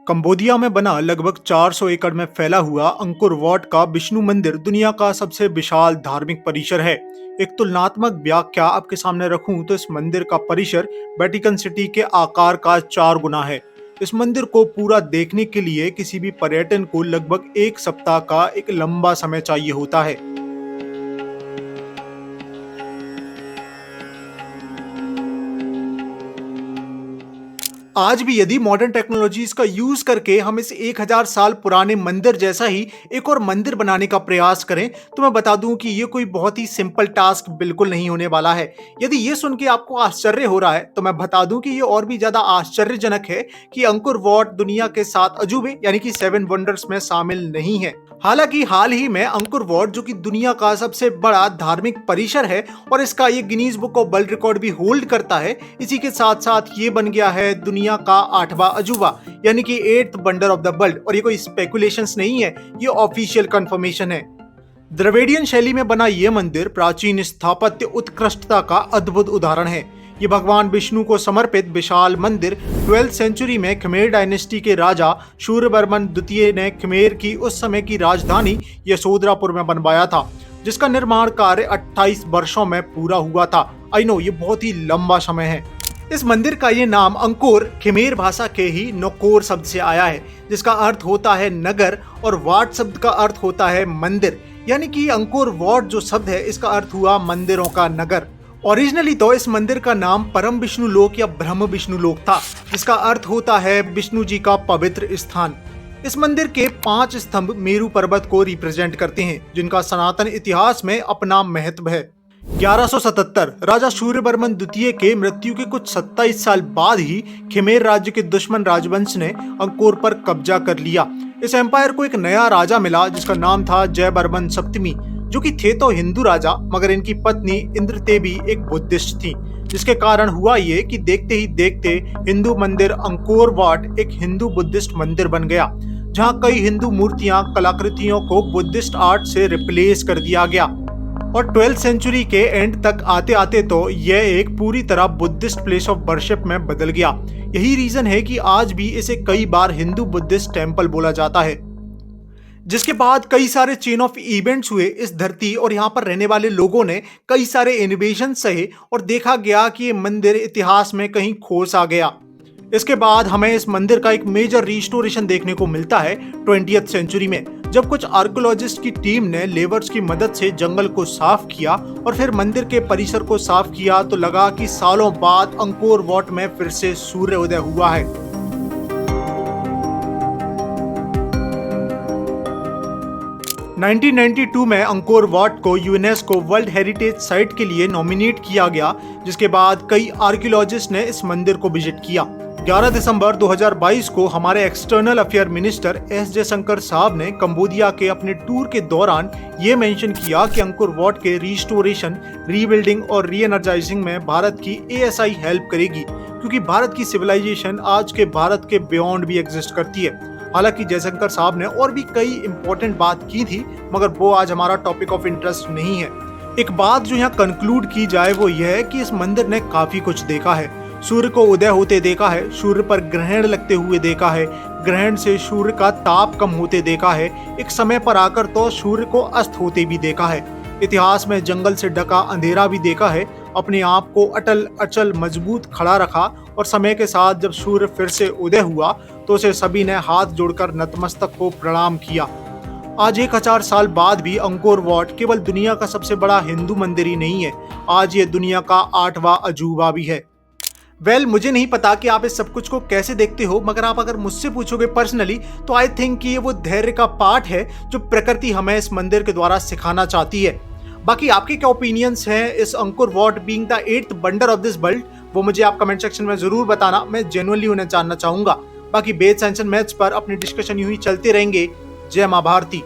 Cambodia में बना लगभग 400 एकड़ में फैला हुआ अंकोर वाट का विष्णु मंदिर दुनिया का सबसे विशाल धार्मिक परिसर है। एक तुलनात्मक व्याख्या आपके सामने रखूं तो इस मंदिर का परिसर वेटिकन सिटी के आकार का 4 गुना है। इस मंदिर को पूरा देखने के लिए किसी भी पर्यटन को लगभग एक सप्ताह का एक लंबा समय चाहिए होता है। आज भी यदि मॉडर्न टेक्नोलॉजीज का यूज करके हम इस 1000 साल पुराने मंदिर जैसा ही एक और मंदिर बनाने का प्रयास करें तो मैं बता दूं कि ये कोई बहुत ही सिंपल टास्क बिल्कुल नहीं होने वाला है। यदि ये सुन के आपको आश्चर्य हो रहा है तो मैं बता दूं कि ये और भी ज्यादा आश्चर्यजनक है कि अंकोर वाट दुनिया के 7 अजूबे यानी कि 7 वंडर्स में शामिल नहीं है। हालांकि हाल ही में अंकोर वाट जो कि दुनिया का सबसे बड़ा धार्मिक परिसर है और इसका ये Guinness book of world record भी होल्ड करता है, इसी के साथ साथ ये बन गया है दुनिया का 8वां अजूबा यानी कि 8th wonder of the world. और ये कोई स्पेकुलेशंस नहीं है, ये ऑफिशियल कंफर्मेशन है। द्रविडियन शैली में बना ये मंदिर प्राचीन स्थापत्य उत्कृष्टता का अद्भुत उदाहरण है। ये भगवान विष्णु को समर्पित विशाल मंदिर 12th सेंचुरी में खमेर डायनेस्टी के राजा सूर्यवर्मन द्वितीय ने खमेर की उस समय की राजधानी यशोधरापुर में बनवाया था, जिसका निर्माण कार्य 28 वर्षों में पूरा हुआ था। आई नो ये बहुत ही लंबा समय है। इस मंदिर का ये नाम अंकोर खमेर भाषा के ही नोकोर शब्द से आया है, जिसका अर्थ होता है नगर, और वाट शब्द का अर्थ होता है मंदिर। यानी कि अंकोर वाट जो शब्द है इसका अर्थ हुआ मंदिरों का नगर। ओरिजिनली तो इस मंदिर का नाम परम विष्णु लोक या ब्रह्म विष्णु लोक था, जिसका अर्थ होता है विष्णु जी का पवित्र स्थान। इस मंदिर के 5 स्तंभ मेरू पर्वत को रिप्रेजेंट करते हैं, जिनका सनातन इतिहास में अपना महत्व है। 1177 राजा सूर्यवर्मन द्वितीय के मृत्यु के कुछ 27 साल बाद ही खमेर राज्य के दुश्मन राजवंश ने अंकोर पर कब्जा कर लिया। इस एम्पायर को एक नया राजा मिला जिसका नाम था जयवर्मन सप्तमी, जो कि थे तो हिंदू राजा मगर इनकी पत्नी इंद्रदेवी एक बुद्धिस्ट थी, जिसके कारण हुआ ये कि देखते ही देखते हिंदू मंदिर अंकोर वाट एक हिंदू बुद्धिस्ट मंदिर बन गया, जहां कई हिंदू मूर्तियां कलाकृतियों को बुद्धिस्ट आर्ट से रिप्लेस कर दिया गया। और 12th सेंचुरी के एंड तक आते आते तो यह एक पूरी तरह बुद्धिस्ट प्लेस ऑफ वर्शिप में बदल गया। यही रीजन है कि आज भी इसे कई बार हिंदू बुद्धिस्ट टेम्पल बोला जाता है। जिसके बाद कई सारे चेन ऑफ इवेंट्स हुए इस धरती और यहाँ पर रहने वाले लोगों ने कई सारे इनोवेशन सहे और देखा गया कि ये मंदिर इतिहास में कहीं खो सा गया। इसके बाद हमें इस मंदिर का एक मेजर रिस्टोरेशन देखने को मिलता है 20th सेंचुरी में, जब कुछ आर्कियोलॉजिस्ट की टीम ने लेबर्स की मदद से जंगल को साफ किया और फिर मंदिर के परिसर को साफ किया तो लगा कि सालों बाद अंकोर वाट में फिर से सूर्योदय हुआ है। (1992) में अंकोर वाट को यूनेस्को वर्ल्ड हेरिटेज साइट के लिए नॉमिनेट किया गया, जिसके बाद कई आर्कियोलॉजिस्ट ने इस मंदिर को विजिट किया। 11 दिसंबर 2022 को हमारे external affair minister S Jaishankar साहब ने कंबोडिया के अपने टूर के दौरान ये मेंशन किया कि अंकोर वाट के रिस्टोरेशन, रीबिल्डिंग और रीएनर्जाइजिंग में भारत की ASI हेल्प करेगी, क्योंकि भारत की सिविलाइजेशन आज के भारत के बियॉन्ड भी एग्जिस्ट करती है। हालांकि जयशंकर साहब ने और भी कई इंपॉर्टेंट बात की थी, मगर वो आज हमारा टॉपिक ऑफ इंटरेस्ट नहीं है। एक बात जो यहाँ कंक्लूड की जाए वो यह है कि इस मंदिर ने काफी कुछ देखा है। सूर्य को उदय होते देखा है, सूर्य पर ग्रहण लगते हुए देखा है, ग्रहण से सूर्य का ताप कम होते देखा है, एक समय पर आकर तो सूर्य को अस्त होते भी देखा है। इतिहास में जंगल से ढका अंधेरा भी देखा है, अपने आप को अटल अचल मजबूत खड़ा रखा, और समय के साथ जब सूर्य फिर से उदय हुआ तो उसे सभी ने हाथ जोड़कर नतमस्तक को प्रणाम किया। आज 1000 साल बाद भी अंकोर वाट केवल दुनिया का सबसे बड़ा हिंदू मंदिर ही नहीं है, आज ये दुनिया का 8वां अजूबा भी है। मुझे नहीं पता कि आप इस सब कुछ को कैसे देखते हो, मगर आप अगर मुझसे पूछोगे पर्सनली तो आई थिंक कि ये वो धैर्य का पाठ है जो प्रकृति हमें इस मंदिर के द्वारा सिखाना चाहती है। बाकी आपके क्या ओपिनियंस हैं इस Angkor Wat being the 8th wonder of this world, वो मुझे आप कमेंट सेक्शन में जरूर बताना, मैं जेन्युइनली उन्हें जानना चाहूंगा। बाकी बेस साइंस एंड मैथ्स पर अपनी डिस्कशन यूं ही चलते रहेंगे। जय मां भारती।